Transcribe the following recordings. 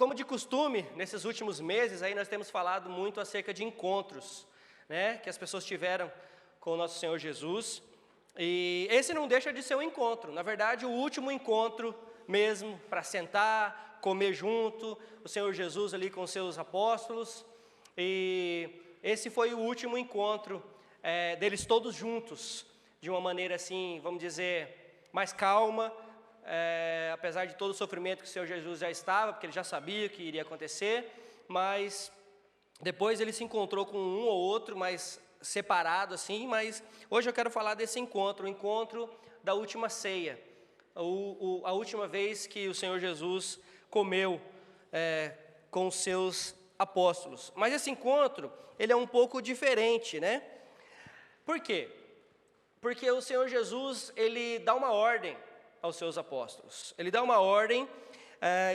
Como de costume, nesses últimos meses, aí nós temos falado muito acerca de encontros, né, que as pessoas tiveram com o nosso Senhor Jesus. E esse não deixa de ser um encontro. Na verdade, o último encontro mesmo, para sentar, comer junto, o Senhor Jesus ali com seus apóstolos. E esse foi o último encontro deles todos juntos, de uma maneira assim, vamos dizer, mais calma, apesar de todo o sofrimento que o Senhor Jesus já estava, porque ele já sabia o que iria acontecer, mas depois ele se encontrou com um ou outro, mas separado assim. Mas hoje eu quero falar desse encontro, o encontro da última ceia, a última vez que o Senhor Jesus comeu com os seus apóstolos. Mas esse encontro, ele é um pouco diferente, né? Por quê? Porque o Senhor Jesus, ele dá uma ordem aos seus apóstolos. Ele dá uma ordem,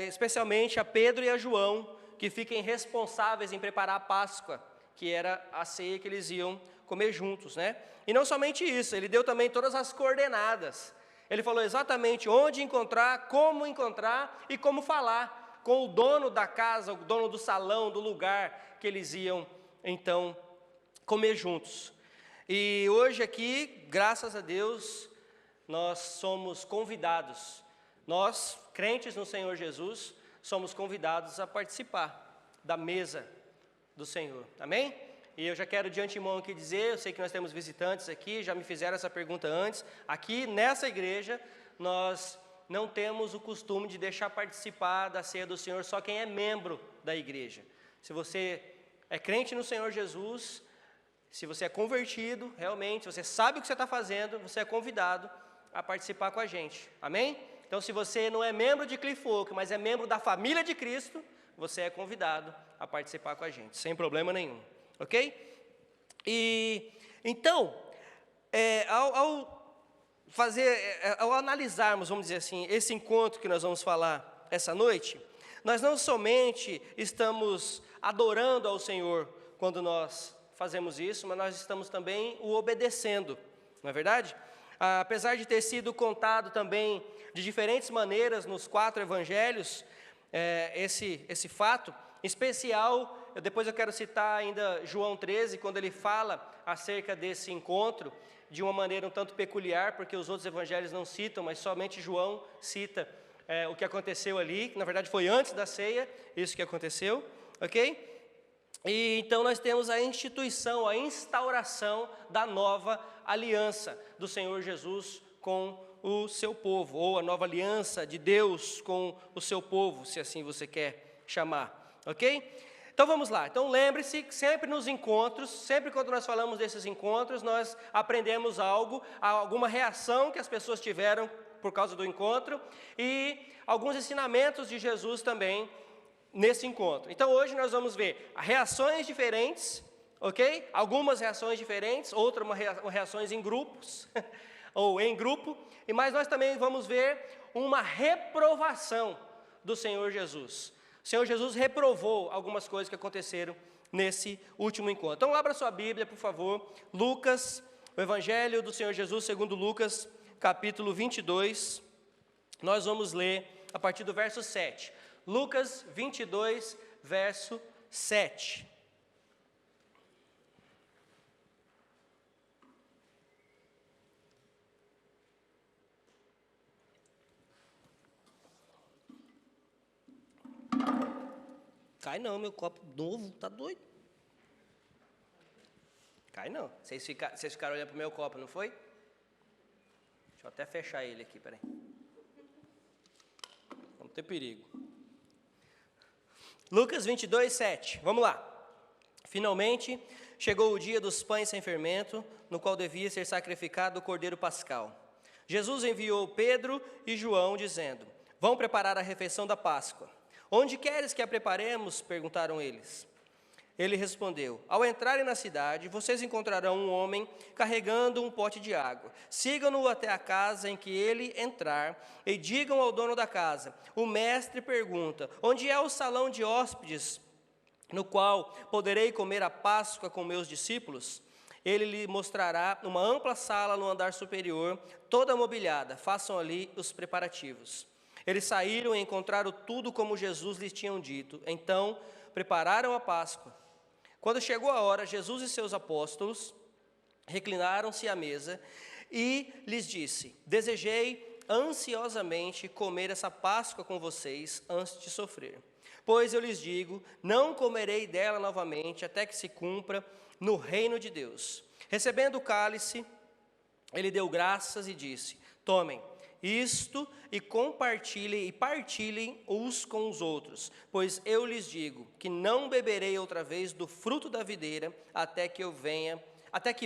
especialmente a Pedro e a João, que fiquem responsáveis em preparar a Páscoa, que era a ceia que eles iam comer juntos, né? E não somente isso, ele deu também todas as coordenadas. Ele falou exatamente onde encontrar, como encontrar e como falar com o dono da casa, o dono do salão, do lugar que eles iam, então, comer juntos. E hoje aqui, graças a Deus, nós somos convidados, nós, crentes no Senhor Jesus, somos convidados a participar da mesa do Senhor, amém? E eu já quero de antemão aqui dizer, eu sei que nós temos visitantes aqui, já me fizeram essa pergunta antes, aqui nessa igreja, nós não temos o costume de deixar participar da ceia do Senhor só quem é membro da igreja. Se você é crente no Senhor Jesus, se você é convertido, realmente, se você sabe o que você está fazendo, você é convidado a participar com a gente, amém? Então, se você não é membro de Cliff Oak, mas é membro da família de Cristo, você é convidado a participar com a gente, sem problema nenhum, ok? E, então, ao analisarmos, vamos dizer assim, esse encontro que nós vamos falar essa noite, nós não somente estamos adorando ao Senhor quando nós fazemos isso, mas nós estamos também o obedecendo, não é verdade? Apesar de ter sido contado também de diferentes maneiras nos 4 evangelhos, esse fato, em especial, depois eu quero citar ainda João 13, quando ele fala acerca desse encontro, de uma maneira um tanto peculiar, porque os outros evangelhos não citam, mas somente João cita o que aconteceu ali, que na verdade foi antes da ceia, isso que aconteceu, ok? E então nós temos a instituição, a instauração da nova aliança do Senhor Jesus com o seu povo, ou a nova aliança de Deus com o seu povo, se assim você quer chamar, ok? Então vamos lá, então lembre-se que sempre nos encontros, sempre quando nós falamos desses encontros, nós aprendemos algo, alguma reação que as pessoas tiveram por causa do encontro, e alguns ensinamentos de Jesus também nesse encontro. Então hoje nós vamos ver reações diferentes, ok? Algumas reações diferentes, outras reações em grupos, ou em grupo, mas nós também vamos ver uma reprovação do Senhor Jesus. O Senhor Jesus reprovou algumas coisas que aconteceram nesse último encontro. Então abra sua Bíblia, por favor, Lucas, o Evangelho do Senhor Jesus segundo Lucas, capítulo 22, nós vamos ler a partir do verso 7. Lucas 22, verso 7. Cai não, meu copo novo, tá doido? Cai não. Vocês ficaram olhando pro meu copo, não foi? Deixa eu até fechar ele aqui, peraí. Não tem perigo. Lucas 22, 7, vamos lá. Finalmente, chegou o dia dos pães sem fermento, no qual devia ser sacrificado o cordeiro pascal. Jesus enviou Pedro e João, dizendo: vão preparar a refeição da Páscoa. Onde queres que a preparemos? Perguntaram eles. Ele respondeu: ao entrarem na cidade, vocês encontrarão um homem carregando um pote de água. Sigam-no até a casa em que ele entrar e digam ao dono da casa: o mestre pergunta, onde é o salão de hóspedes, no qual poderei comer a Páscoa com meus discípulos? Ele lhe mostrará uma ampla sala no andar superior, toda mobiliada. Façam ali os preparativos. Eles saíram e encontraram tudo como Jesus lhes tinha dito. Então, prepararam a Páscoa. Quando chegou a hora, Jesus e seus apóstolos reclinaram-se à mesa e lhes disse: desejei ansiosamente comer essa Páscoa com vocês antes de sofrer. Pois eu lhes digo, não comerei dela novamente até que se cumpra no reino de Deus. Recebendo o cálice, ele deu graças e disse: tomem isto e compartilhem e partilhem uns com os outros, pois eu lhes digo que não beberei outra vez do fruto da videira até que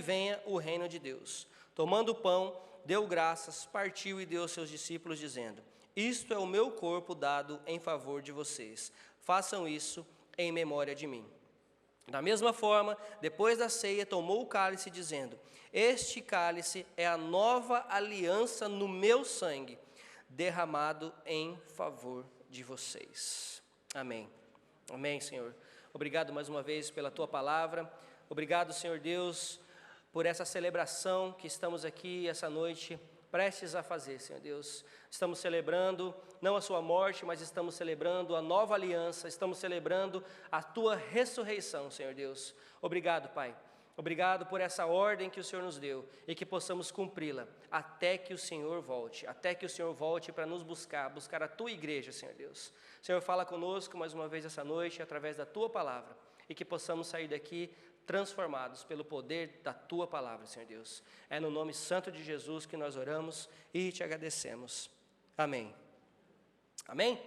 venha o reino de Deus. Tomando o pão, deu graças, partiu e deu aos seus discípulos, dizendo: isto é o meu corpo dado em favor de vocês. Façam isso em memória de mim. Da mesma forma, depois da ceia, tomou o cálice, dizendo: este cálice é a nova aliança no meu sangue, derramado em favor de vocês. Amém. Amém, Senhor. Obrigado mais uma vez pela Tua palavra. Obrigado, Senhor Deus, por essa celebração que estamos aqui essa noite prestes a fazer, Senhor Deus. Estamos celebrando não a sua morte, mas estamos celebrando a nova aliança, estamos celebrando a Tua ressurreição, Senhor Deus. Obrigado, Pai. Obrigado por essa ordem que o Senhor nos deu e que possamos cumpri-la até que o Senhor volte para nos buscar a Tua igreja, Senhor Deus. Senhor, fala conosco mais uma vez essa noite através da Tua palavra e que possamos sair daqui transformados pelo poder da Tua palavra, Senhor Deus. É no nome santo de Jesus que nós oramos e te agradecemos. Amém. Amém?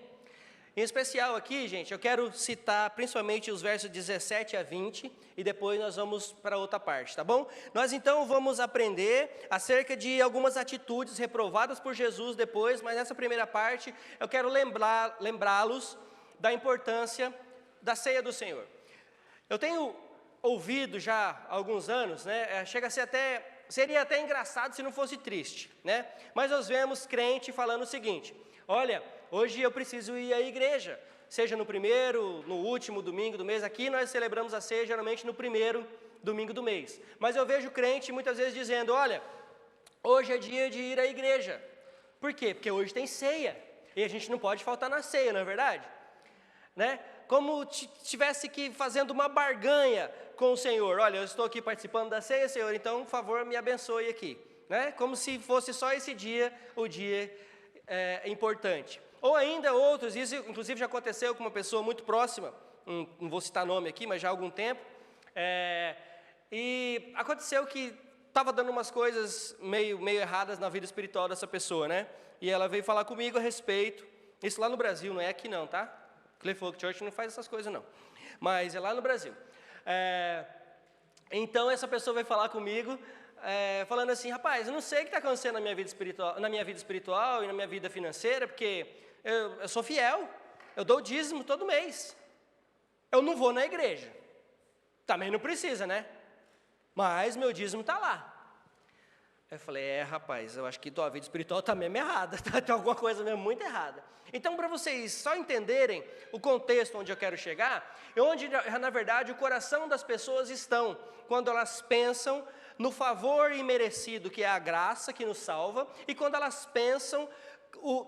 Em especial aqui, gente, eu quero citar principalmente os versos 17 a 20 e depois nós vamos para outra parte, tá bom? Nós então vamos aprender acerca de algumas atitudes reprovadas por Jesus depois, mas nessa primeira parte eu quero lembrá-los da importância da ceia do Senhor. Eu tenho ouvido já há alguns anos, né, seria até engraçado se não fosse triste, né? Mas nós vemos crente falando o seguinte: olha, hoje eu preciso ir à igreja, seja no primeiro, no último domingo do mês. Aqui nós celebramos a ceia geralmente no primeiro domingo do mês. Mas eu vejo crente muitas vezes dizendo: olha, hoje é dia de ir à igreja. Por quê? Porque hoje tem ceia e a gente não pode faltar na ceia, não é verdade? Né? Como tivesse que fazendo uma barganha com o Senhor. Olha, eu estou aqui participando da ceia, Senhor, então, por favor, me abençoe aqui. Né? Como se fosse só esse dia, o dia importante. Ou ainda outros, isso inclusive já aconteceu com uma pessoa muito próxima, não vou citar nome aqui, mas já há algum tempo, e aconteceu que estava dando umas coisas meio erradas na vida espiritual dessa pessoa, né? E ela veio falar comigo a respeito, isso lá no Brasil, não é aqui não, tá? Cliff Oak Church não faz essas coisas não, mas é lá no Brasil. Então essa pessoa veio falar comigo, falando assim: rapaz, eu não sei o que está acontecendo na minha vida espiritual e na minha vida financeira, porque eu sou fiel, eu dou o dízimo todo mês, eu não vou na igreja, também não precisa, né? Mas meu dízimo está lá. Eu falei: rapaz, eu acho que tua vida espiritual está mesmo errada, tem alguma coisa mesmo muito errada. Então, para vocês só entenderem o contexto onde eu quero chegar, é onde, na verdade, o coração das pessoas estão, quando elas pensam no favor imerecido, que é a graça que nos salva, e quando elas pensam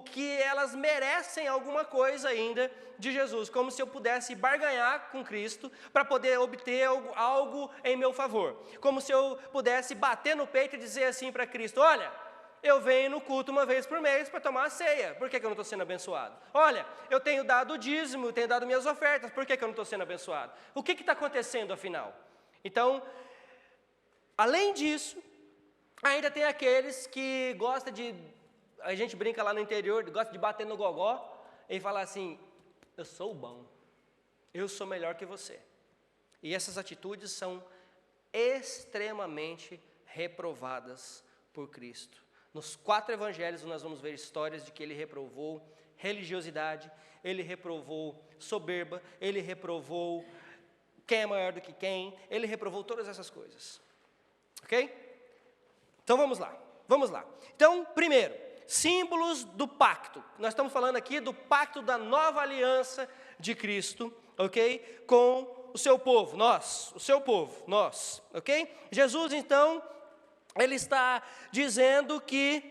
que elas merecem alguma coisa ainda de Jesus, como se eu pudesse barganhar com Cristo para poder obter algo em meu favor, como se eu pudesse bater no peito e dizer assim para Cristo: olha, eu venho no culto uma vez por mês para tomar a ceia, por que eu não estou sendo abençoado? Olha, eu tenho dado o dízimo, tenho dado minhas ofertas, por que eu não estou sendo abençoado? O que está acontecendo afinal? Então, além disso, ainda tem aqueles que gostam de, a gente brinca lá no interior, gosta de bater no gogó e falar assim: eu sou bom, eu sou melhor que você. E essas atitudes são extremamente reprovadas por Cristo. Nos 4 evangelhos nós vamos ver histórias de que ele reprovou religiosidade, ele reprovou soberba, ele reprovou quem é maior do que quem, ele reprovou todas essas coisas. Ok? Então vamos lá. Então, primeiro, símbolos do pacto. Nós estamos falando aqui do pacto da nova aliança de Cristo, ok? Com o seu povo, nós, ok? Jesus, então, ele está dizendo que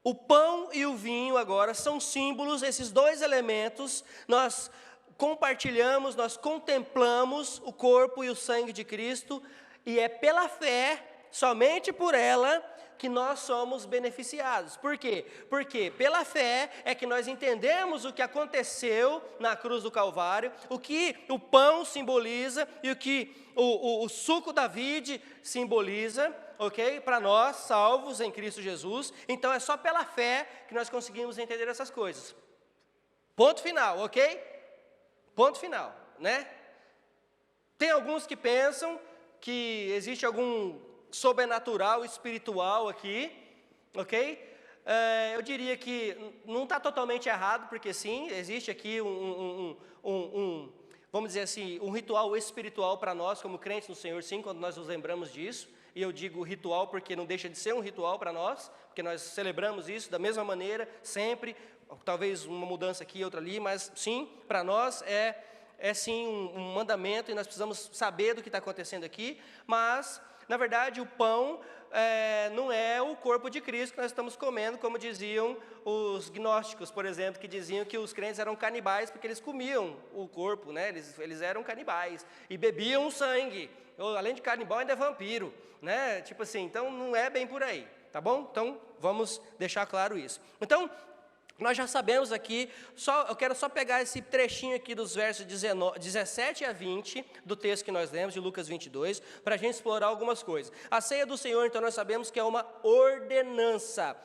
O pão e o vinho agora são símbolos, esses dois elementos, nós compartilhamos, nós contemplamos o corpo e o sangue de Cristo, e é pela fé, somente por ela, que nós somos beneficiados. Por quê? Porque pela fé é que nós entendemos o que aconteceu na cruz do Calvário, o que o pão simboliza e o que o suco da vide simboliza, ok? Para nós, salvos em Cristo Jesus. Então é só pela fé que nós conseguimos entender essas coisas. Ponto final, ok? Ponto final, né? Tem alguns que pensam que existe algum sobrenatural, espiritual aqui, ok? Eu diria que não está totalmente errado, porque sim, existe aqui vamos dizer assim, um ritual espiritual para nós, como crentes no Senhor, sim, quando nós nos lembramos disso. E eu digo ritual porque não deixa de ser um ritual para nós, porque nós celebramos isso da mesma maneira, sempre, talvez uma mudança aqui, outra ali, mas sim, para nós é sim um mandamento, e nós precisamos saber do que está acontecendo aqui, mas, na verdade, o pão não é o corpo de Cristo que nós estamos comendo, como diziam os gnósticos, por exemplo, que diziam que os crentes eram canibais porque eles comiam o corpo, né? Eles eram canibais e bebiam o sangue. Além de canibal, ainda é vampiro, né? Tipo assim, então não é bem por aí, tá bom? Então, vamos deixar claro isso. Então, nós já sabemos aqui, eu quero só pegar esse trechinho aqui dos versos 17 a 20, do texto que nós lemos, de Lucas 22, para a gente explorar algumas coisas. A ceia do Senhor, então, nós sabemos que é uma ordenança,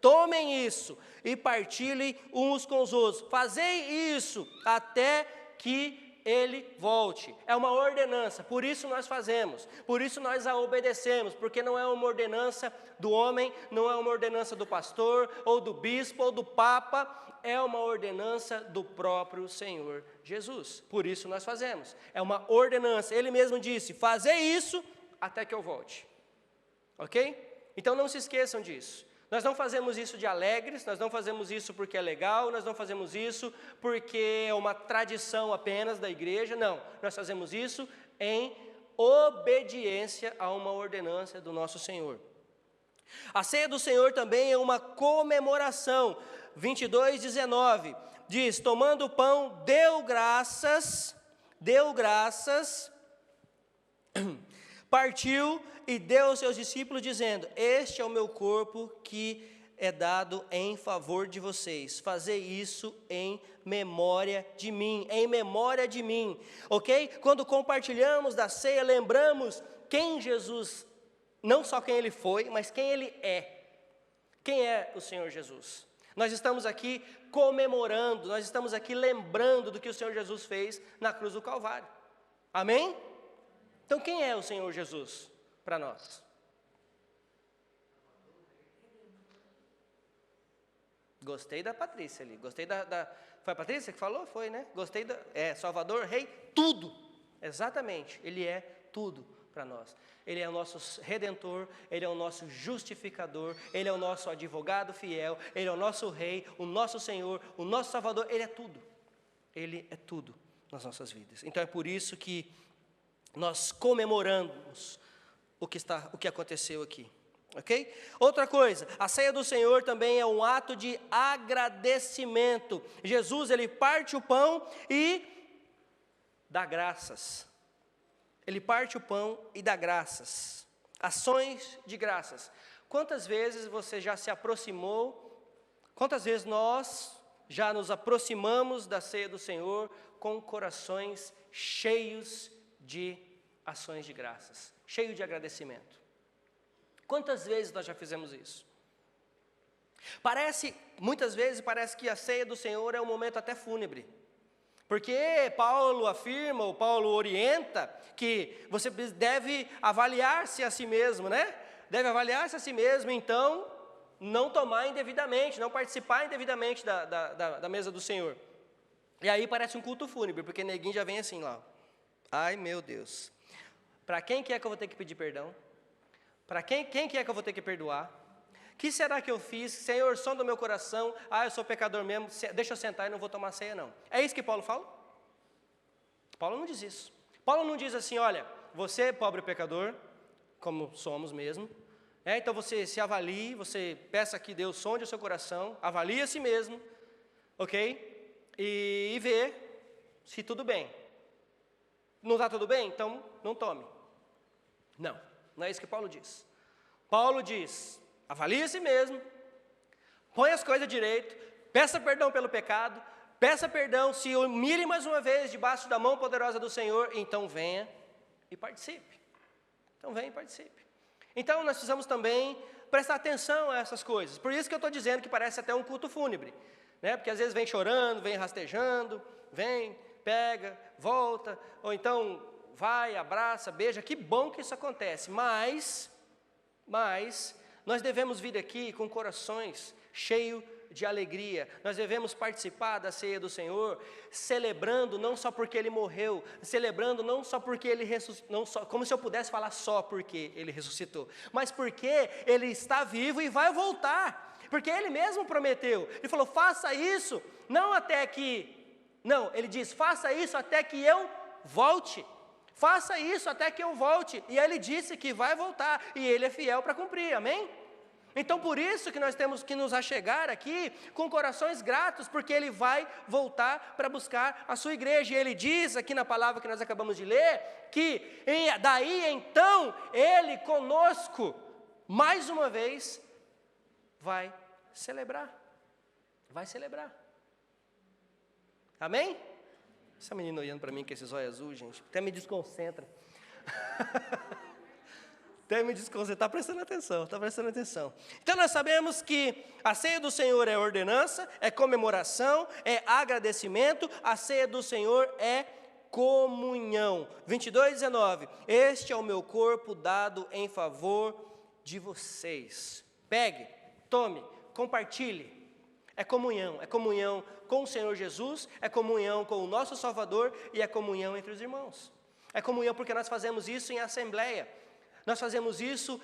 tomem isso e partilhem uns com os outros, fazei isso até que Ele volte. É uma ordenança, por isso nós fazemos, por isso nós a obedecemos, porque não é uma ordenança do homem, não é uma ordenança do pastor, ou do bispo, ou do papa, é uma ordenança do próprio Senhor Jesus, por isso nós fazemos, é uma ordenança. Ele mesmo disse, fazei isso até que eu volte, ok? Então não se esqueçam disso. Nós não fazemos isso de alegres, nós não fazemos isso porque é legal, nós não fazemos isso porque é uma tradição apenas da igreja, não. Nós fazemos isso em obediência a uma ordenança do nosso Senhor. A ceia do Senhor também é uma comemoração. 22:19 diz, tomando o pão, deu graças, partiu e deu aos seus discípulos, dizendo, este é o meu corpo que é dado em favor de vocês, fazei isso em memória de mim, ok? Quando compartilhamos da ceia, lembramos quem Jesus, não só quem Ele foi, mas quem Ele é. Quem é o Senhor Jesus? Nós estamos aqui comemorando, nós estamos aqui lembrando do que o Senhor Jesus fez na cruz do Calvário, amém? Então, quem é o Senhor Jesus para nós? Gostei da Patrícia ali, gostei foi a Patrícia que falou? Foi, né? Gostei Salvador, Rei, tudo, exatamente, Ele é tudo para nós. Ele é o nosso Redentor, Ele é o nosso justificador, Ele é o nosso advogado fiel, Ele é o nosso Rei, o nosso Senhor, o nosso Salvador, Ele é tudo nas nossas vidas. Então, é por isso que nós comemoramos o que aconteceu aqui, ok? Outra coisa, a ceia do Senhor também é um ato de agradecimento. Jesus, Ele parte o pão e dá graças. Ele parte o pão e dá graças. Ações de graças. Quantas vezes você já se aproximou, quantas vezes nós já nos aproximamos da ceia do Senhor com corações cheios de ações de graças, cheio de agradecimento? Quantas vezes nós já fizemos isso? Muitas vezes parece que a ceia do Senhor é um momento até fúnebre, porque Paulo afirma, ou Paulo orienta, que você deve avaliar-se a si mesmo, né? Deve avaliar-se a si mesmo, então, não tomar indevidamente, não participar indevidamente da mesa do Senhor. E aí parece um culto fúnebre, porque neguinho já vem assim lá. Ai, meu Deus. Para quem que é que eu vou ter que pedir perdão? Para quem que é que eu vou ter que perdoar? O que será que eu fiz? Senhor, som do meu coração. Eu sou pecador mesmo, deixa eu sentar e não vou tomar ceia não. É isso que Paulo fala? Paulo não diz isso. Paulo não diz assim, olha, você, pobre pecador, como somos mesmo, Então você se avalie, você peça que Deus sonde o seu coração, avalie a si mesmo, ok? E vê se tudo bem. Não está tudo bem? Então não tome. Não é isso que Paulo diz. Paulo diz, avalie a si mesmo, põe as coisas direito, peça perdão pelo pecado, peça perdão, se humilhe mais uma vez debaixo da mão poderosa do Senhor, então venha e participe. Então nós precisamos também prestar atenção a essas coisas. Por isso que eu estou dizendo que parece até um culto fúnebre, né? Porque às vezes vem chorando, vem rastejando, vem, pega, volta, ou então vai, abraça, beija. Que bom que isso acontece, mas nós devemos vir aqui com corações cheios de alegria. Nós devemos participar da ceia do Senhor, celebrando não só porque Ele morreu, celebrando não só porque Ele ressuscitou, como se eu pudesse falar só porque Ele ressuscitou, mas porque Ele está vivo e vai voltar, porque Ele mesmo prometeu. Ele falou, faça isso, ele diz, faça isso até que eu volte. Faça isso até que eu volte. E Ele disse que vai voltar, e Ele é fiel para cumprir, amém? Então por isso que nós temos que nos achegar aqui com corações gratos, porque Ele vai voltar para buscar a sua igreja. E Ele diz aqui na palavra que nós acabamos de ler, que daí então Ele conosco, mais uma vez, vai celebrar. Amém? Essa menina olhando para mim com esses olhos azuis, gente, até me desconcentra. Está prestando atenção. Então nós sabemos que a ceia do Senhor é ordenança, é comemoração, é agradecimento. A ceia do Senhor é comunhão. 22:19, este é o meu corpo dado em favor de vocês. Pegue, tome, compartilhe. É comunhão com o Senhor Jesus, é comunhão com o nosso Salvador e é comunhão entre os irmãos. É comunhão porque nós fazemos isso em assembleia. Nós fazemos isso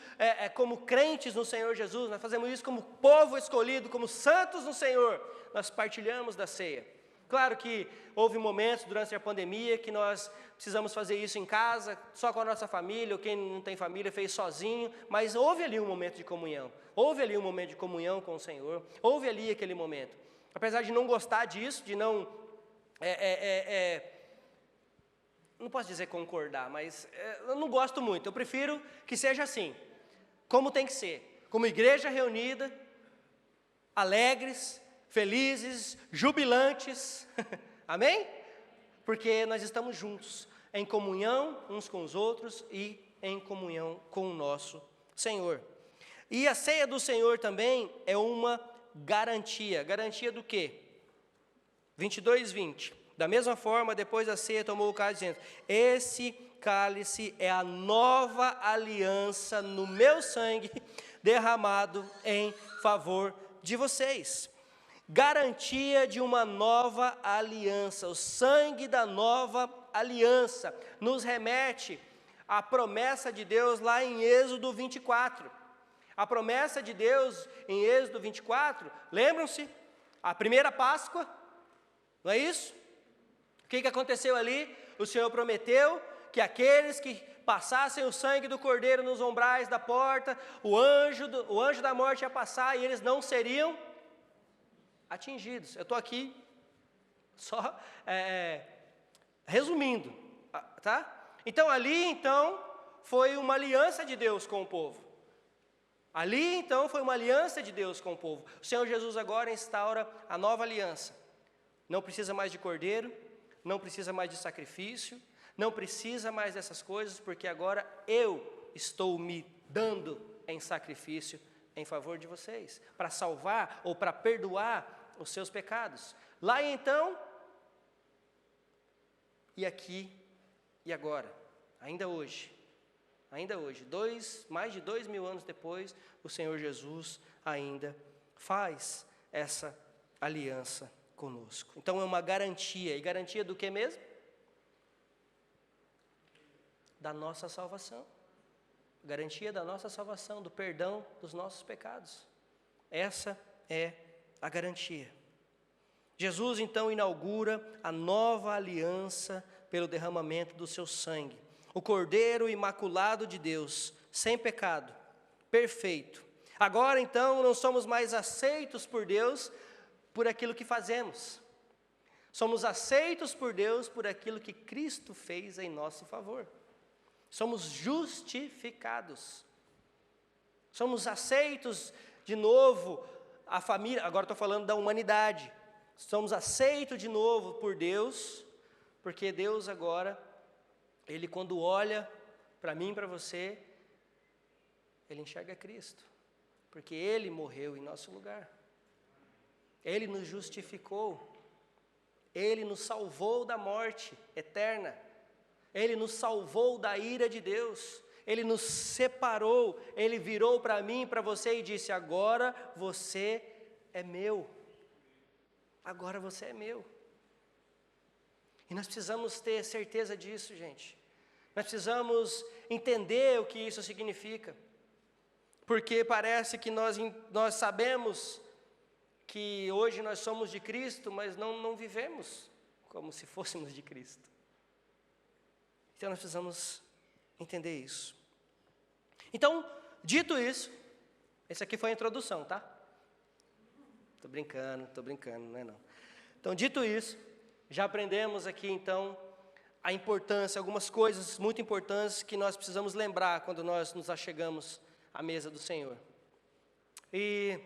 como crentes no Senhor Jesus, nós fazemos isso como povo escolhido, como santos no Senhor. Nós partilhamos da ceia. Claro que houve momentos durante a pandemia que nós precisamos fazer isso em casa, só com a nossa família, ou quem não tem família fez sozinho, mas houve ali um momento de comunhão, com o Senhor, houve ali aquele momento. Apesar de não gostar disso, de não posso dizer concordar, mas eu não gosto muito. Eu prefiro que seja assim, como tem que ser, como igreja reunida, alegres, felizes, jubilantes, amém? Porque nós estamos juntos, em comunhão uns com os outros e em comunhão com o nosso Senhor. E a ceia do Senhor também é uma garantia. Garantia do quê? 22:20. Da mesma forma, depois da ceia, tomou o cálice, dizendo, esse cálice é a nova aliança no meu sangue, derramado em favor de vocês. Garantia de uma nova aliança. O sangue da nova aliança nos remete à promessa de Deus lá em Êxodo 24. A promessa de Deus em Êxodo 24, lembram-se? A primeira Páscoa, não é isso? O que aconteceu ali? O Senhor prometeu que aqueles que passassem o sangue do Cordeiro nos umbrais da porta, o anjo da morte ia passar e eles não seriam atingidos. Eu estou aqui só resumindo, tá? Então ali, foi uma aliança de Deus com o povo. O Senhor Jesus agora instaura a nova aliança. Não precisa mais de cordeiro, não precisa mais de sacrifício, não precisa mais dessas coisas, porque agora eu estou me dando em sacrifício em favor de vocês, para salvar ou para perdoar os seus pecados. Lá então, e aqui e agora, ainda hoje, mais de 2000 anos depois, o Senhor Jesus ainda faz essa aliança conosco. Então é uma garantia, e garantia do que mesmo? Da nossa salvação. Garantia da nossa salvação, do perdão dos nossos pecados. Essa é a garantia. Jesus então inaugura a nova aliança pelo derramamento do seu sangue. O Cordeiro imaculado de Deus, sem pecado, perfeito. Agora, então, não somos mais aceitos por Deus por aquilo que fazemos. Somos aceitos por Deus por aquilo que Cristo fez em nosso favor. Somos justificados. Somos aceitos, de novo, a família, agora estou falando da humanidade. Somos aceitos de novo por Deus, porque Deus agora, Ele quando olha para mim e para você, Ele enxerga Cristo. Porque Ele morreu em nosso lugar. Ele nos justificou. Ele nos salvou da morte eterna. Ele nos salvou da ira de Deus. Ele nos separou. Ele virou para mim e para você e disse: agora você é meu. Agora você é meu. E nós precisamos ter certeza disso, gente. Nós precisamos entender o que isso significa. Porque parece que nós sabemos que hoje nós somos de Cristo, mas não vivemos como se fôssemos de Cristo. Então nós precisamos entender isso. Então, dito isso, esse aqui foi a introdução, tá? Estou brincando, não é não. Então, dito isso, já aprendemos aqui então a importância, algumas coisas muito importantes que nós precisamos lembrar quando nós nos achegamos à mesa do Senhor. E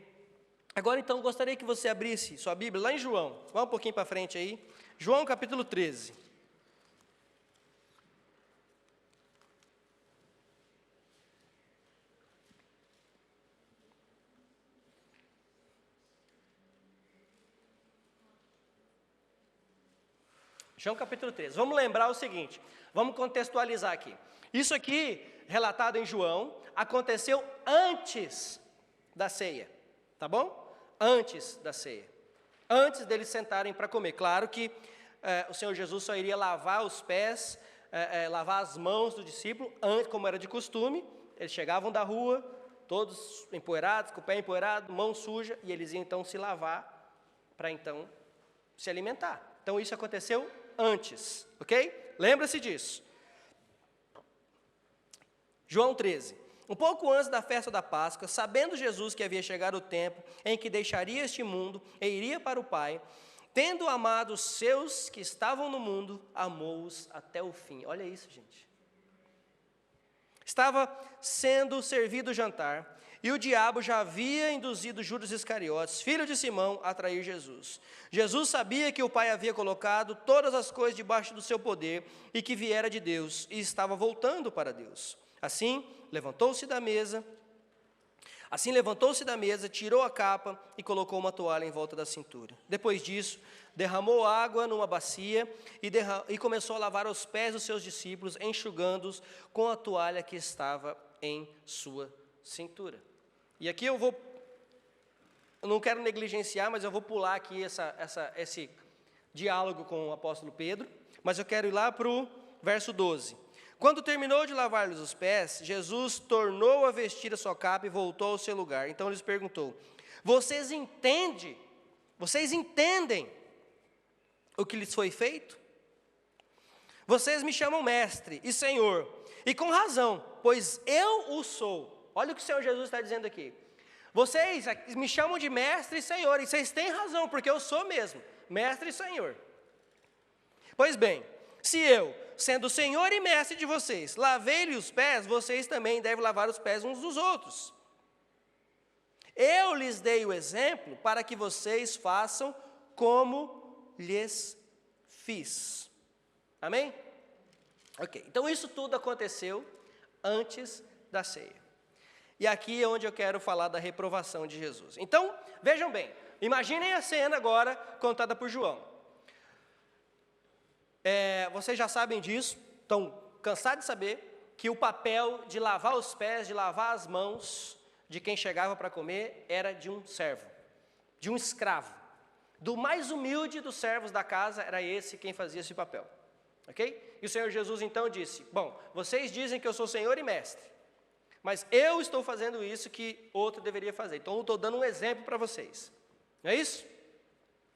agora então gostaria que você abrisse sua Bíblia lá em João. Vá um pouquinho para frente aí. João capítulo 13. João capítulo 13. Vamos lembrar o seguinte, vamos contextualizar aqui. Isso aqui, relatado em João, aconteceu antes da ceia, tá bom? Antes da ceia. Antes deles sentarem para comer. Claro que o Senhor Jesus só iria lavar os pés, lavar as mãos do discípulo, antes, como era de costume. Eles chegavam da rua, todos empoeirados, com o pé empoeirado, mão suja, e eles iam então se lavar para então se alimentar. Então isso aconteceu antes, ok? Lembra-se disso. João 13. Um pouco antes da festa da Páscoa, sabendo Jesus que havia chegado o tempo em que deixaria este mundo e iria para o Pai, tendo amado os seus que estavam no mundo, amou-os até o fim. Olha isso, gente. Estava sendo servido o jantar, e o diabo já havia induzido Judas Iscariotes, filho de Simão, a trair Jesus. Jesus sabia que o Pai havia colocado todas as coisas debaixo do seu poder e que viera de Deus, e estava voltando para Deus. Assim, levantou-se da mesa, tirou a capa e colocou uma toalha em volta da cintura. Depois disso, derramou água numa bacia e começou a lavar os pés dos seus discípulos, enxugando-os com a toalha que estava em sua cintura. E aqui eu não quero negligenciar, mas eu vou pular aqui esse diálogo com o apóstolo Pedro, mas eu quero ir lá para o verso 12. Quando terminou de lavar-lhes os pés, Jesus tornou a vestir a sua capa e voltou ao seu lugar. Então lhes perguntou: vocês entendem o que lhes foi feito? Vocês me chamam mestre e senhor, e com razão, pois eu o sou. Olha o que o Senhor Jesus está dizendo aqui. Vocês me chamam de mestre e senhor, e vocês têm razão, porque eu sou mesmo, mestre e senhor. Pois bem, se eu, sendo senhor e mestre de vocês, lavei-lhe os pés, vocês também devem lavar os pés uns dos outros. Eu lhes dei o exemplo para que vocês façam como lhes fiz. Amém? Ok, então isso tudo aconteceu antes da ceia. E aqui é onde eu quero falar da reprovação de Jesus. Então, vejam bem, imaginem a cena agora contada por João. Vocês já sabem disso, estão cansados de saber que o papel de lavar os pés, de lavar as mãos de quem chegava para comer era de um servo, de um escravo. Do mais humilde dos servos da casa era esse quem fazia esse papel. Ok? E o Senhor Jesus então disse: bom, vocês dizem que eu sou Senhor e Mestre, mas eu estou fazendo isso que outro deveria fazer. Então eu estou dando um exemplo para vocês. Não é isso?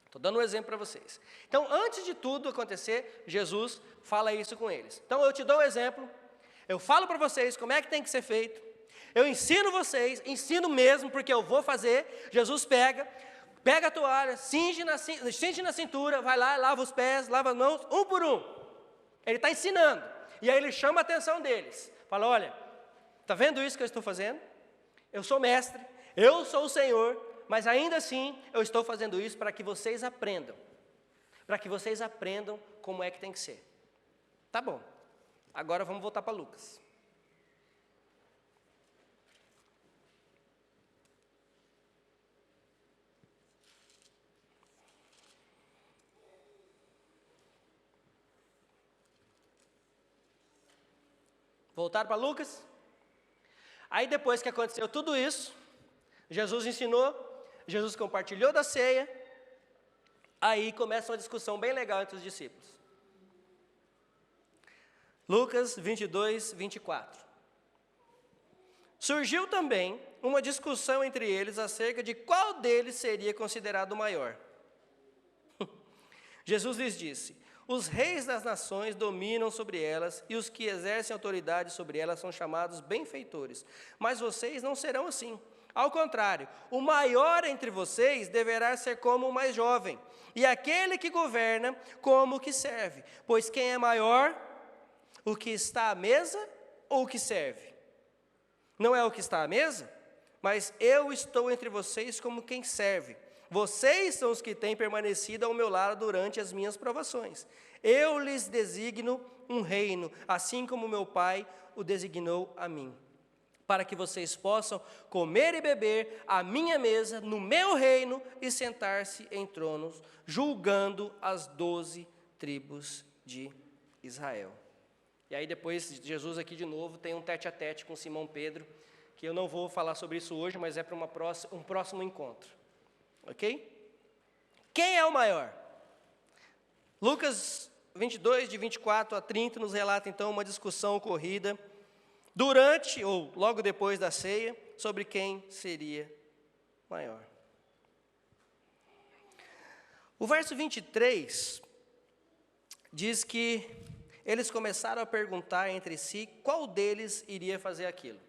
Estou dando um exemplo para vocês. Então, antes de tudo acontecer, Jesus fala isso com eles. Então eu te dou o exemplo, eu falo para vocês como é que tem que ser feito, Eu ensino vocês, ensino mesmo, porque eu vou fazer. Jesus pega a toalha, cinge na cintura, vai lá, lava os pés, lava as mãos, um por um. Ele está ensinando. E aí ele chama a atenção deles. Fala, olha, está vendo isso que eu estou fazendo? Eu sou mestre, eu sou o Senhor, mas ainda assim eu estou fazendo isso para que vocês aprendam. Para que vocês aprendam como é que tem que ser. Tá bom. Agora vamos voltar para Lucas. Voltaram para Lucas? Aí depois que aconteceu tudo isso, Jesus ensinou, Jesus compartilhou da ceia, aí começa uma discussão bem legal entre os discípulos. Lucas 22, 24. Surgiu também uma discussão entre eles acerca de qual deles seria considerado o maior. Jesus lhes disse: os reis das nações dominam sobre elas, e os que exercem autoridade sobre elas são chamados benfeitores. Mas vocês não serão assim. Ao contrário, o maior entre vocês deverá ser como o mais jovem, e aquele que governa como o que serve. Pois quem é maior, o que está à mesa ou o que serve? Não é o que está à mesa, mas eu estou entre vocês como quem serve. Vocês são os que têm permanecido ao meu lado durante as minhas provações. Eu lhes designo um reino, assim como meu Pai o designou a mim, para que vocês possam comer e beber à minha mesa, no meu reino, e sentar-se em tronos, julgando as 12 tribos de Israel. E aí depois, Jesus aqui de novo tem um tete-a-tete com Simão Pedro, que eu não vou falar sobre isso hoje, mas é para um próximo encontro. Ok? Quem é o maior? Lucas 22, de 24 a 30, nos relata então uma discussão ocorrida durante ou logo depois da ceia sobre quem seria maior. O verso 23 diz que eles começaram a perguntar entre si qual deles iria fazer aquilo,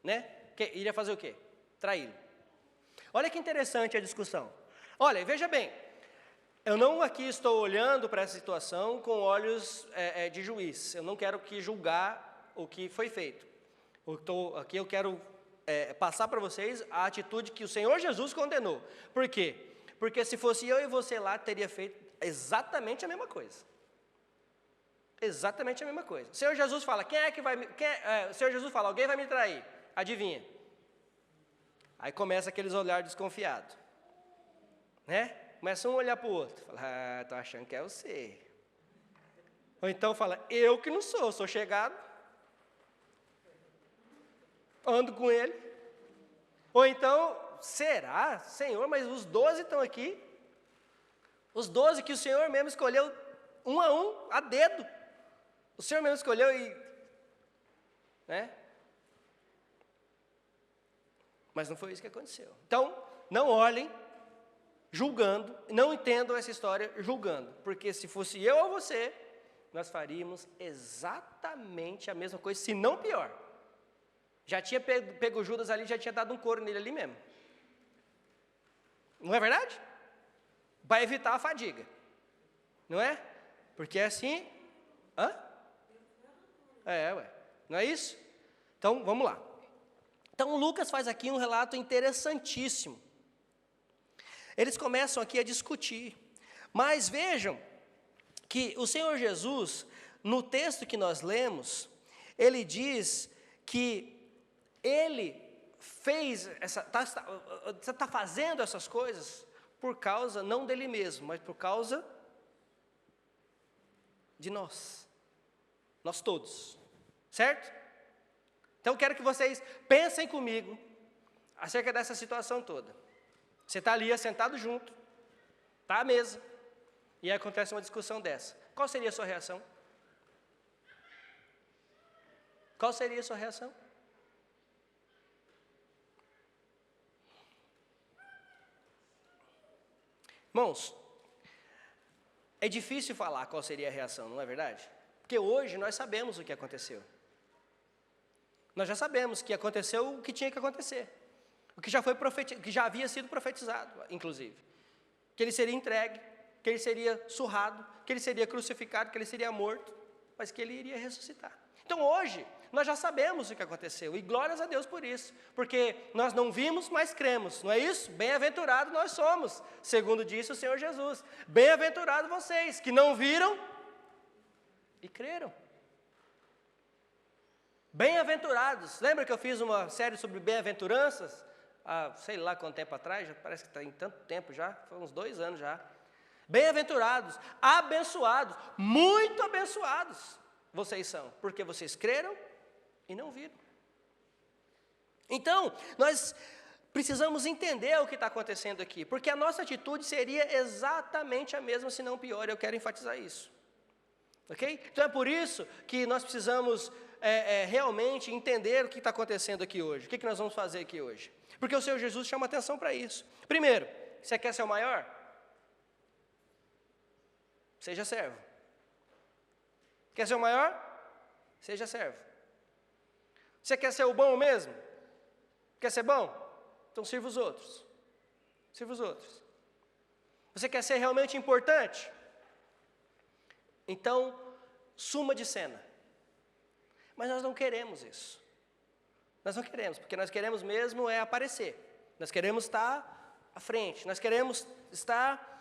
né? Iria fazer o quê? Traí-lo. Olha que interessante a discussão. Olha, veja bem, eu não aqui estou olhando para essa situação com olhos de juiz. Eu não quero aqui julgar o que foi feito. Aqui eu quero passar para vocês a atitude que o Senhor Jesus condenou. Por quê? Porque se fosse eu e você lá, teria feito exatamente a mesma coisa. Exatamente a mesma coisa. O Senhor Jesus fala, o Senhor Jesus fala, alguém vai me trair. Adivinha? Aí começa aqueles olhares desconfiados, né? Começa um a olhar para o outro, fala, tô achando que é você. Ou então fala, eu que não sou chegado, ando com ele. Ou então, será, Senhor, mas os 12 estão aqui? Os 12 que o Senhor mesmo escolheu, um, a dedo. O Senhor mesmo escolheu e, né? Mas não foi isso que aconteceu. Então, não olhem julgando, não entendam essa história julgando, porque se fosse eu ou você, nós faríamos exatamente a mesma coisa, se não pior. Já tinha pego Judas ali, já tinha dado um couro nele ali mesmo. Não é verdade? Para evitar a fadiga. Não é? Porque é assim... Não é isso? Então, vamos lá. Então, Lucas faz aqui um relato interessantíssimo. Eles começam aqui a discutir. Mas vejam que o Senhor Jesus, no texto que nós lemos, ele diz que ele fez, está fazendo essas coisas por causa, não dele mesmo, mas por causa de nós todos, certo? Então, eu quero que vocês pensem comigo acerca dessa situação toda. Você está ali sentado junto, está à mesa, e aí acontece uma discussão dessa. Qual seria a sua reação? Qual seria a sua reação? Irmãos, é difícil falar qual seria a reação, não é verdade? Porque hoje nós sabemos o que aconteceu. Nós já sabemos que aconteceu o que tinha que acontecer. O que que já havia sido profetizado, inclusive. Que ele seria entregue, que ele seria surrado, que ele seria crucificado, que ele seria morto, mas que ele iria ressuscitar. Então hoje, nós já sabemos o que aconteceu, e glórias a Deus por isso, porque nós não vimos, mas cremos, não é isso? Bem-aventurados nós somos, segundo disse o Senhor Jesus. Bem-aventurados vocês, que não viram e creram. Bem-aventurados, lembra que eu fiz uma série sobre bem-aventuranças? Sei lá quanto tempo atrás, já parece que está em tanto tempo já, foi uns 2 anos já. Bem-aventurados, abençoados, muito abençoados vocês são, porque vocês creram e não viram. Então, nós precisamos entender o que está acontecendo aqui, porque a nossa atitude seria exatamente a mesma, se não pior, eu quero enfatizar isso. Ok? Então é por isso que nós precisamos realmente entender o que está acontecendo aqui hoje. O que nós vamos fazer aqui hoje? Porque o Senhor Jesus chama atenção para isso. Primeiro, você quer ser o maior? Seja servo. Quer ser o maior? Seja servo. Você quer ser o bom mesmo? Quer ser bom? Então sirva os outros. Sirva os outros. Você quer ser realmente importante? Então, suma de cena. Mas nós não queremos isso. Nós não queremos, porque nós queremos mesmo aparecer. Nós queremos estar à frente. Nós queremos estar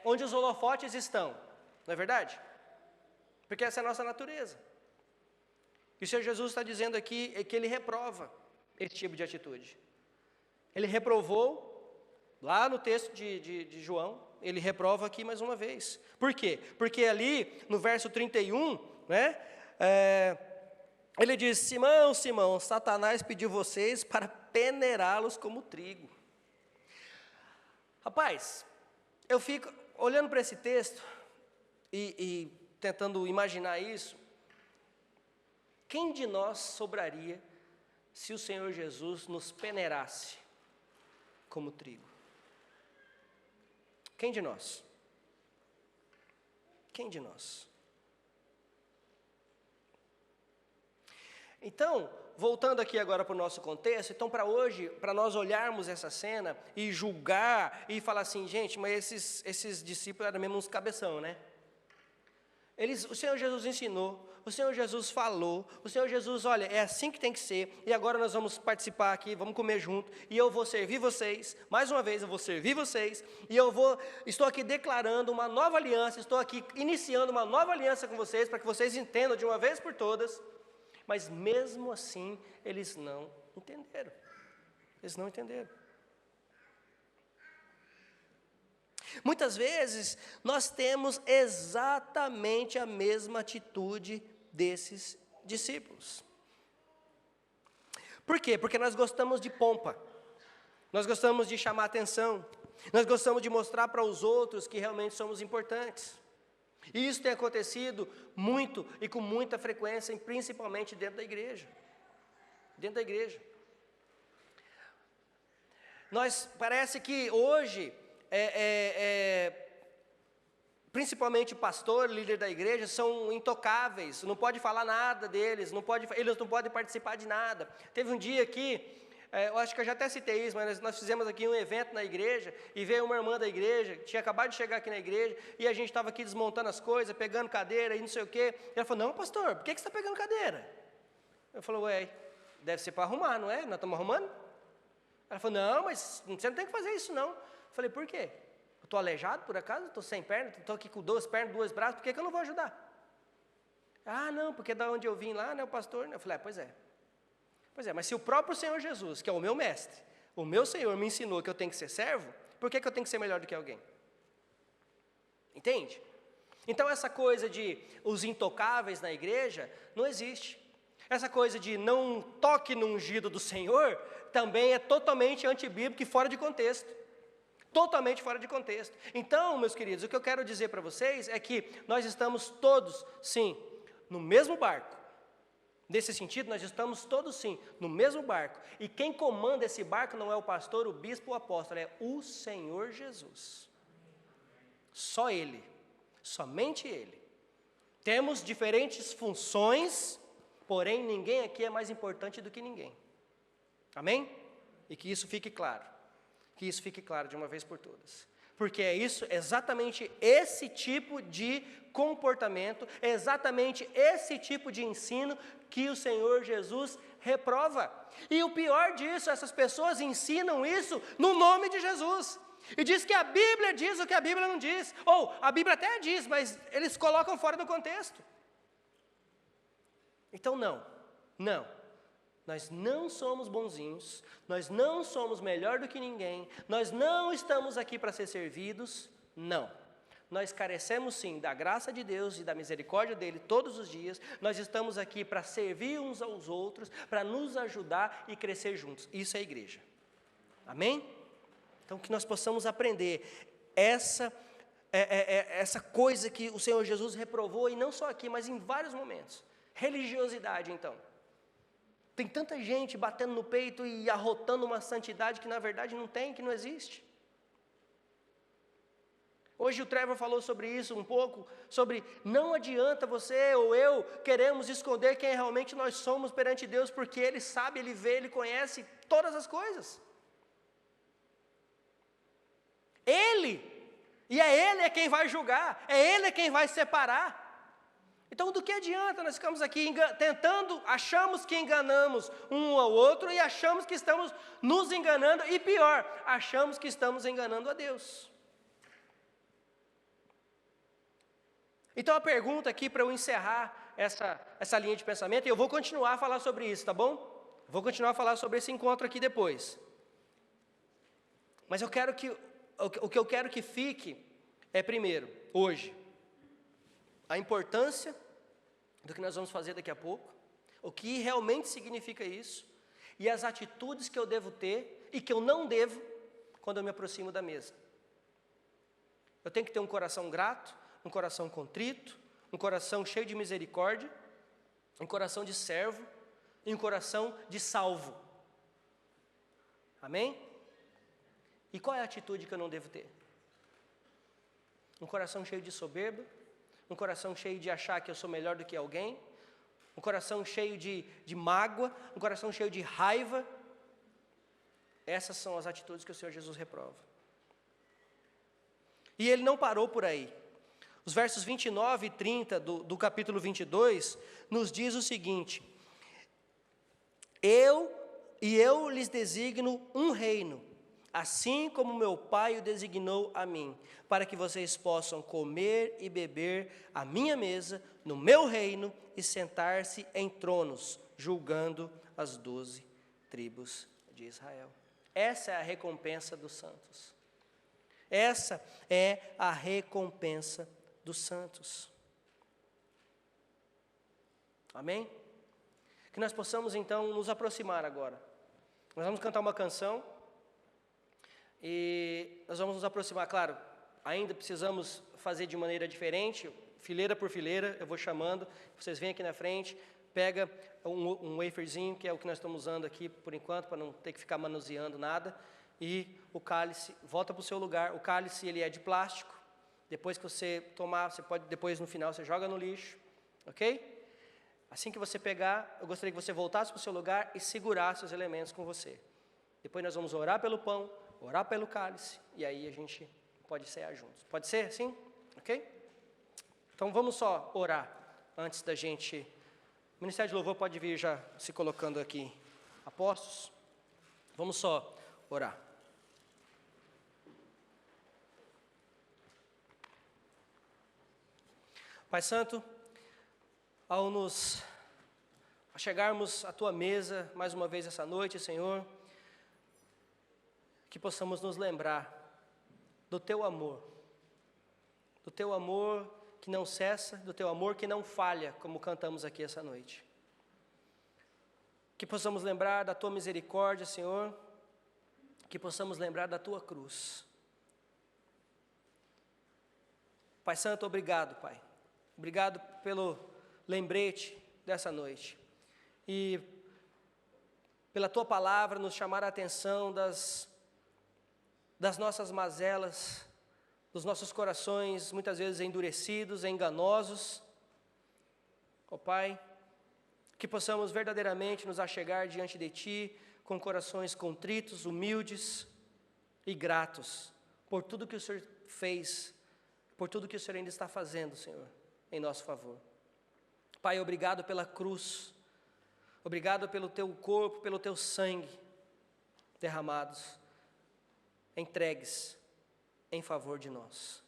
onde os holofotes estão. Não é verdade? Porque essa é a nossa natureza. E o Senhor Jesus está dizendo aqui que Ele reprova esse tipo de atitude. Ele reprovou, lá no texto de João, Ele reprova aqui mais uma vez. Por quê? Porque ali, no verso 31, né, Ele diz: Simão, Simão, Satanás pediu vocês para peneirá-los como trigo. Rapaz, eu fico olhando para esse texto e tentando imaginar isso. Quem de nós sobraria se o Senhor Jesus nos peneirasse como trigo? Quem de nós? Quem de nós? Então, voltando aqui agora para o nosso contexto, então para hoje, para nós olharmos essa cena e julgar e falar assim, gente, mas esses discípulos eram mesmo uns cabeção, né? O Senhor Jesus ensinou, o Senhor Jesus falou, o Senhor Jesus, olha, é assim que tem que ser, e agora nós vamos participar aqui, vamos comer junto, e eu vou servir vocês, mais uma vez eu vou servir vocês, e estou aqui declarando uma nova aliança, estou aqui iniciando uma nova aliança com vocês, para que vocês entendam de uma vez por todas, mas mesmo assim, eles não entenderam. Eles não entenderam. Muitas vezes, nós temos exatamente a mesma atitude desses discípulos. Por quê? Porque nós gostamos de pompa. Nós gostamos de chamar atenção. Nós gostamos de mostrar para os outros que realmente somos importantes. E isso tem acontecido muito e com muita frequência, principalmente dentro da igreja. Dentro da igreja. Parece que hoje, principalmente o pastor, líder da igreja, são intocáveis, não pode falar nada deles, eles não podem participar de nada. Teve um dia aqui, eu acho que eu já até citei isso, mas nós fizemos aqui um evento na igreja, e veio uma irmã da igreja, que tinha acabado de chegar aqui na igreja, e a gente estava aqui desmontando as coisas, pegando cadeira e não sei o quê, e ela falou, não pastor, por que você está pegando cadeira? Eu falei, ué, deve ser para arrumar, não é? Nós estamos arrumando? Ela falou, não, mas você não tem que fazer isso não. Eu falei, por quê? Eu estou aleijado por acaso? Estou sem perna? Estou aqui com 2 pernas, 2 braços, por que eu não vou ajudar? Ah, não, porque da onde eu vim lá, né, o pastor... Eu falei, pois é. Pois é, mas se o próprio Senhor Jesus, que é o meu mestre, o meu Senhor me ensinou que eu tenho que ser servo, por que eu tenho que ser melhor do que alguém? Entende? Então essa coisa de os intocáveis na igreja, não existe. Essa coisa de não toque no ungido do Senhor, também é totalmente antibíblico e fora de contexto. Totalmente fora de contexto. Então, meus queridos, o que eu quero dizer para vocês é que nós estamos todos, sim, no mesmo barco. Nesse sentido, nós estamos todos, sim, no mesmo barco. E quem comanda esse barco não é o pastor, o bispo, o apóstolo, é o Senhor Jesus. Só Ele, somente Ele. Temos diferentes funções porém ninguém aqui é mais importante do que ninguém. Amém? E que isso fique claro. Que isso fique claro de uma vez por todas. Porque é isso, exatamente esse tipo de comportamento, exatamente esse tipo de ensino que o Senhor Jesus reprova. E o pior disso, essas pessoas ensinam isso no nome de Jesus. E diz que a Bíblia diz o que a Bíblia não diz. Ou a Bíblia até diz, mas eles colocam fora do contexto. Então não. Nós não somos bonzinhos, nós não somos melhor do que ninguém, nós não estamos aqui para ser servidos, não. Nós carecemos sim da graça de Deus e da misericórdia dEle todos os dias, nós estamos aqui para servir uns aos outros, para nos ajudar e crescer juntos. Isso é a igreja. Amém? Então que nós possamos aprender essa coisa que o Senhor Jesus reprovou, e não só aqui, mas em vários momentos. Religiosidade, então. Tem tanta gente batendo no peito e arrotando uma santidade que na verdade não tem, que não existe. Hoje o Trevor falou sobre isso um pouco, sobre não adianta você ou eu queremos esconder quem realmente nós somos perante Deus, porque Ele sabe, Ele vê, Ele conhece todas as coisas. Ele é quem vai julgar, é Ele quem vai separar. Então, do que adianta nós ficamos aqui achamos que enganamos um ao outro e achamos que estamos nos enganando, e pior, achamos que estamos enganando a Deus. Então, a pergunta aqui para eu encerrar essa linha de pensamento, e eu vou continuar a falar sobre isso, tá bom? Vou continuar a falar sobre esse encontro aqui depois. Mas o que eu quero que fique é, primeiro, hoje, a importância do que nós vamos fazer daqui a pouco, o que realmente significa isso, e as atitudes que eu devo ter e que eu não devo quando eu me aproximo da mesa. Eu tenho que ter um coração grato, um coração contrito, um coração cheio de misericórdia, um coração de servo e um coração de salvo. Amém? E qual é a atitude que eu não devo ter? Um coração cheio de soberba, um coração cheio de achar que eu sou melhor do que alguém, um coração cheio de mágoa, um coração cheio de raiva. Essas são as atitudes que o Senhor Jesus reprova. E Ele não parou por aí. Os versos 29 e 30 do capítulo 22 nos diz o seguinte: Eu lhes designo um reino, assim como meu Pai o designou a mim, para que vocês possam comer e beber à minha mesa, no meu reino, e sentar-se em tronos, julgando as 12 tribos de Israel. Essa é a recompensa dos santos. Essa é a recompensa dos santos. Amém? Que nós possamos então nos aproximar agora. Nós vamos cantar uma canção e nós vamos nos aproximar, claro, ainda precisamos fazer de maneira diferente, fileira por fileira, eu vou chamando, vocês vêm aqui na frente, pega um waferzinho, que é o que nós estamos usando aqui por enquanto, para não ter que ficar manuseando nada, e o cálice, volta para o seu lugar. O cálice, ele é de plástico, depois que você tomar, você pode, depois no final, você joga no lixo, ok? Assim que você pegar, eu gostaria que você voltasse para o seu lugar e segurasse os elementos com você. Depois nós vamos orar pelo pão, orar pelo cálice, e aí a gente pode cear juntos. Pode ser assim? Ok? Então vamos só orar antes da gente... O Ministério de Louvor pode vir já se colocando aqui, apostos. Vamos só orar. Pai Santo, ao chegarmos à Tua mesa mais uma vez essa noite, Senhor, que possamos nos lembrar do Teu amor que não cessa, do Teu amor que não falha, como cantamos aqui essa noite. Que possamos lembrar da Tua misericórdia, Senhor, que possamos lembrar da Tua cruz. Pai Santo, obrigado, Pai. Obrigado pelo lembrete dessa noite. E pela Tua palavra nos chamar a atenção das nossas mazelas, dos nossos corações muitas vezes endurecidos, enganosos. Ó Pai, que possamos verdadeiramente nos achegar diante de Ti, com corações contritos, humildes e gratos, por tudo que o Senhor fez, por tudo que o Senhor ainda está fazendo, Senhor, em nosso favor. Pai, obrigado pela cruz, obrigado pelo Teu corpo, pelo Teu sangue derramados, entregues em favor de nós.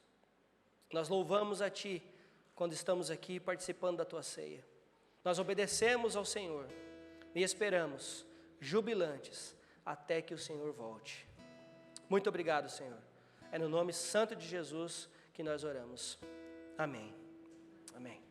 Nós louvamos a Ti quando estamos aqui participando da Tua ceia. Nós obedecemos ao Senhor e esperamos, jubilantes, até que o Senhor volte. Muito obrigado, Senhor. É no nome santo de Jesus que nós oramos. Amém. Amém.